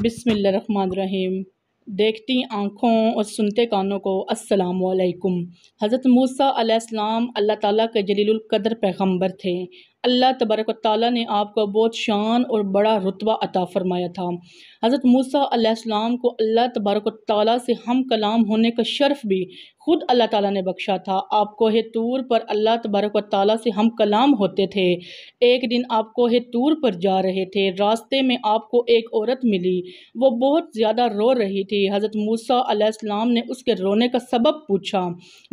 बिस्मिल्लाहिर्रहमानिर्रहीम। देखती आँखों और सुनते कानों को अस्सलामु अलैकुम। हज़रत मूसा अलैहिस्सलाम अल्लाह ताला के जलीलुल कद्र पैगम्बर थे। अल्लाह तबारक व तआला ने आपको बहुत शान और बड़ा रुतबा अता फ़रमाया था। हज़रत मूसा अलैहिस्सलाम को अल्लाह तबारक व तआला से हम कलाम होने का शर्फ़ भी ख़ुद अल्लाह ताला ने बख्शा था। आप कोहे तूर पर अल्लाह तबारक व तआला से हम कलाम होते थे। एक दिन आप कोहे तूर पर जा रहे थे, रास्ते में आपको एक औरत मिली। वो बहुत ज़्यादा रो रही थी। हज़रत मूसा अलैहिस्सलाम ने उसके रोने का सबब पूछा।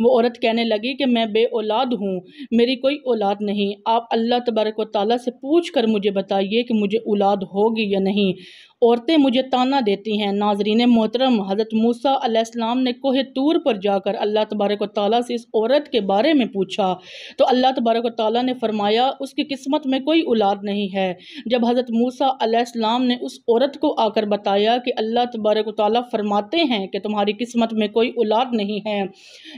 वो औरत कहने लगी कि मैं बे औलाद हूँ, मेरी कोई औलाद नहीं। आप अल्लाह तबारक व तआला से पूछ कर मुझे बताइए कि मुझे औलाद होगी या नहीं। औरतें मुझे ताना देती हैं। नाज़रीन मोहतरम, हज़रत मूसा अलैहिस्सलाम ने कोहे तूर पर जाकर अल्लाह तबारक व तआला से इस औरत के बारे में पूछा तो अल्लाह तबारक व तआला ने फरमाया उसकी किस्मत में कोई औलाद नहीं है। जब हज़रत मूसा अलैहिस्सलाम ने उस औरत को आकर बताया कि अल्लाह तबारक व तआला फरमाते हैं कि तुम्हारी किस्मत में कोई औलाद नहीं है,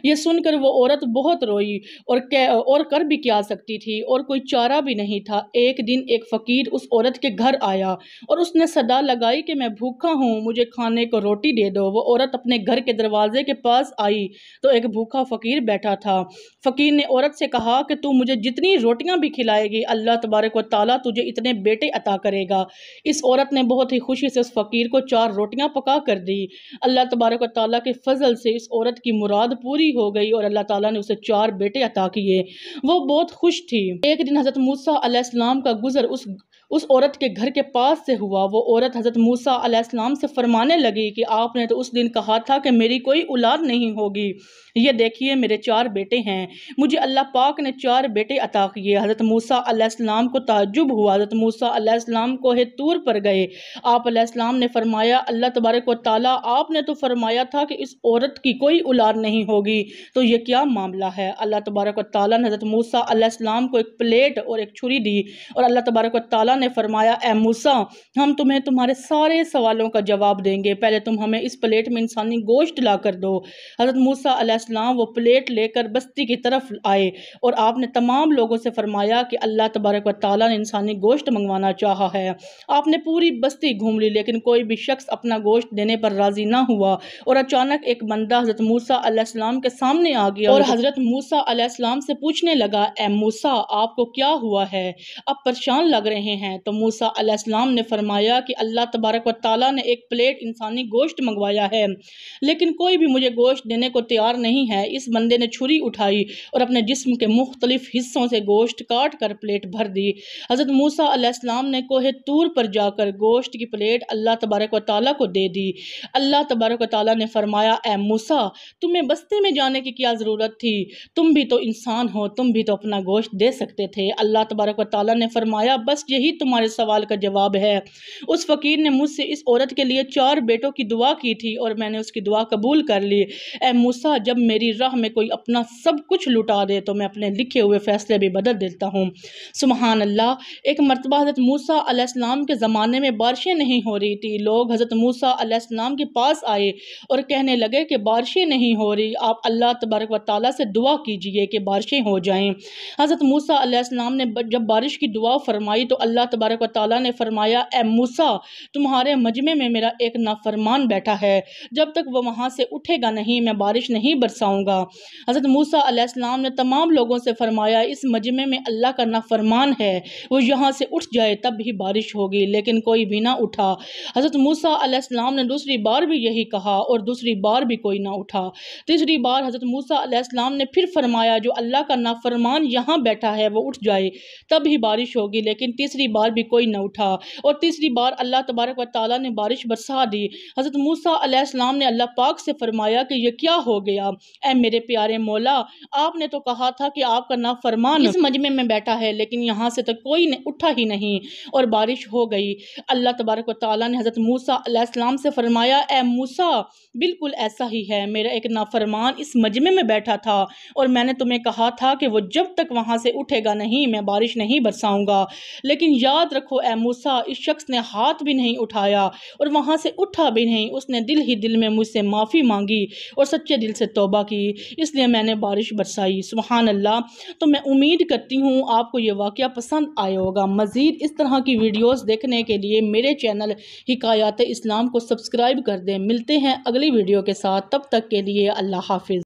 ये सुनकर वो औरत बहुत रोई और कर भी क्या सकती थी, और कोई चारा भी नहीं था। एक दिन एक फ़कीर उस औरत के घर आया और उसने सदा लगाई कि मैं भूखा हूँ, मुझे खाने को रोटी दे दो। वो औरत अपने घर के दरवाजे के पास आई तो एक भूखा फ़कीर बैठा था। फ़कीर ने औरत से कहा कि तू मुझे जितनी रोटियां भी खिलाएगी, अल्लाह तबारक व तआला तुझे इतने बेटे अता करेगा। इस औरत ने बहुत ही खुशी से उस फ़कीर को 4 रोटियां पका कर दी। अल्लाह तबारक व तआला के फ़ज़ल से इस औरत की मुराद पूरी हो गई और अल्लाह ताला ने उसे 4 बेटे अता किए। वो बहुत खुश थी। एक दिन हज़रत मूसा अलैहिस्सलाम का गुज़र उस औरत के घर के पास से हुआ। वो औरत हज़रत मूसा अलैहिस्सलाम से फरमाने लगी कि आपने तो उस दिन कहा था कि मेरी कोई औलाद नहीं होगी, ये देखिए मेरे 4 बेटे हैं, मुझे अल्लाह पाक ने 4 बेटे अता किए। हज़रत मूसा अलैहिस्सलाम को ताज्जुब हुआ। हज़रत मूसा अलैहिस्सलाम कोहे तूर पर गए। आप अलैहिस्सलाम ने फरमाया अल्लाह तबारक व तआला आपने तो फरमाया था कि इस औरत की कोई औलाद नहीं होगी, तो ये क्या मामला है। अल्लाह तबारक व तआला ने हज़रत मूसा अलैहिस्सलाम को एक प्लेट और एक छुरी दी और अल्लाह तबारक व तआला ने फरमाया ए मूसा, हम तुम्हें तुम्हारे सारे सवालों का जवाब देंगे, पहले तुम हमें इस प्लेट में इंसानी गोश्त ला कर दो। हज़रत मूसा अलैहिस्सलाम वो प्लेट लेकर बस्ती की तरफ आए और आपने तमाम लोगों से फरमाया कि अल्लाह तबारक व तआला ने इंसानी गोश्त मंगवाना चाहा है। आपने पूरी बस्ती घूम ली लेकिन कोई भी शख्स अपना गोश्त देने पर राजी ना हुआ और अचानक एक बंदा हज़रत मूसा अलैहिस्सलाम के सामने आ गया और हज़रत मूसा अलैहिस्सलाम से पूछने लगा ए मूसा, आपको क्या हुआ है, आप परेशान लग रहे हैं। तो मूसा अलैहिस्सलाम ने फरमाया कि अल्लाह तबारक व तआला ने एक प्लेट इंसानी गोश्त मंगवाया है लेकिन कोई भी मुझे गोश्त देने को तैयार नहीं है। इस बंदे ने छुरी उठाई और अपने जिस्म के मुख्तलिफ हिस्सों से गोश्त काट कर प्लेट भर दी। हज़रत मूसा अलैहिस्सलाम ने कोहे तूर पर जाकर गोश्त की प्लेट अल्लाह तबारक व तआला को दे दी। अल्लाह तबारक व तआला ने फरमाया ए मूसा, तुम्हें बस्ती में जाने की क्या ज़रूरत थी, तुम भी तो इंसान हो, तुम भी तो अपना गोश्त दे सकते थे। अल्लाह तबारक व तआला ने फरमाया बस यही तुम्हारे सवाल का जवाब है। उस फ़कीर ने मुझसे इस औरत के लिए 4 बेटों की दुआ की थी और मैंने उसकी दुआ कबूल कर ली। ए मूसा, जब मेरी राह में कोई अपना सब कुछ लुटा दे तो मैं अपने लिखे हुए फ़ैसले भी बदल देता हूँ। सुबहान अल्लाह। एक मरतबा हज़रत मूसा अलैहिस्सलाम के ज़माने में बारिशें नहीं हो रही थी। लोग हज़रत मूसा अलैहिस्सलाम के पास आए और कहने लगे कि बारिशें नहीं हो रही, आप अल्लाह तबारक व तआला से दुआ कीजिए कि बारिशें हो जाएँ। हज़रत मूसा अलैहिस्सलाम ने जब बारिश की दुआ फरमाई तो अल्लाह तबारक व तआला ने फरमाया ए मूसा, तुम्हारे मजमे में मेरा एक नाफरमान बैठा है, जब तक वो वहाँ से उठेगा नहीं मैं बारिश नहीं बरसाऊँगा। हज़रत मूसा अलैहिस्सलाम ने तमाम लोगों से फरमाया इस मजमे में अल्लाह का नाफरमान है, वो यहाँ से उठ जाए तब भी बारिश होगी, लेकिन कोई भी ना उठा। हज़रत मूसा अलैहिस्सलाम ने दूसरी बार भी यही कहा और दूसरी बार भी कोई ना उठा। तीसरी बार हज़रत मूसा अलैहिस्सलाम ने फिर फरमाया जो अल्लाह का नाफरमान यहाँ बैठा है वो उठ जाए तब ही बारिश होगी, लेकिन तीसरी बार भी कोई न उठा और तीसरी बार अल्लाह तबारक व तआला ने बारिश बरसा दी। हज़रत मूसा अलैहिस्सलाम ने अल्लाह पाक से फरमाया कि ये क्या हो गया, ऐ मेरे प्यारे मौला, आपने तो कहा था कि आपका नाफरमान इस मजमे में बैठा है लेकिन यहाँ से तो कोई उठा ही नहीं और बारिश हो गई। अल्लाह तबारक व तआला ने हज़रत मूसा अलैहिस्सलाम से फरमाया ए मूसा, बिल्कुल ऐसा ही है, मेरा एक नाफरमान इस मजमे में बैठा था और मैंने तुम्हें कहा था कि वो जब तक वहाँ से उठेगा नहीं मैं बारिश नहीं बरसाऊँगा, लेकिन याद रखो ए मूसा, इस शख्स ने हाथ भी नहीं उठाया और वहाँ से उठा भी नहीं, उसने दिल ही दिल में मुझसे माफ़ी मांगी और सच्चे दिल से तौबा की, इसलिए मैंने बारिश बरसाई। सुभान अल्लाह। तो मैं उम्मीद करती हूँ आपको ये वाक़या पसंद आया होगा। मज़ीद इस तरह की वीडियोज़ देखने के लिए मेरे चैनल हिकायात इस्लाम को सब्सक्राइब कर दें। मिलते हैं अगली वीडियो के साथ, तब तक के लिए अल्लाह हाफिज़।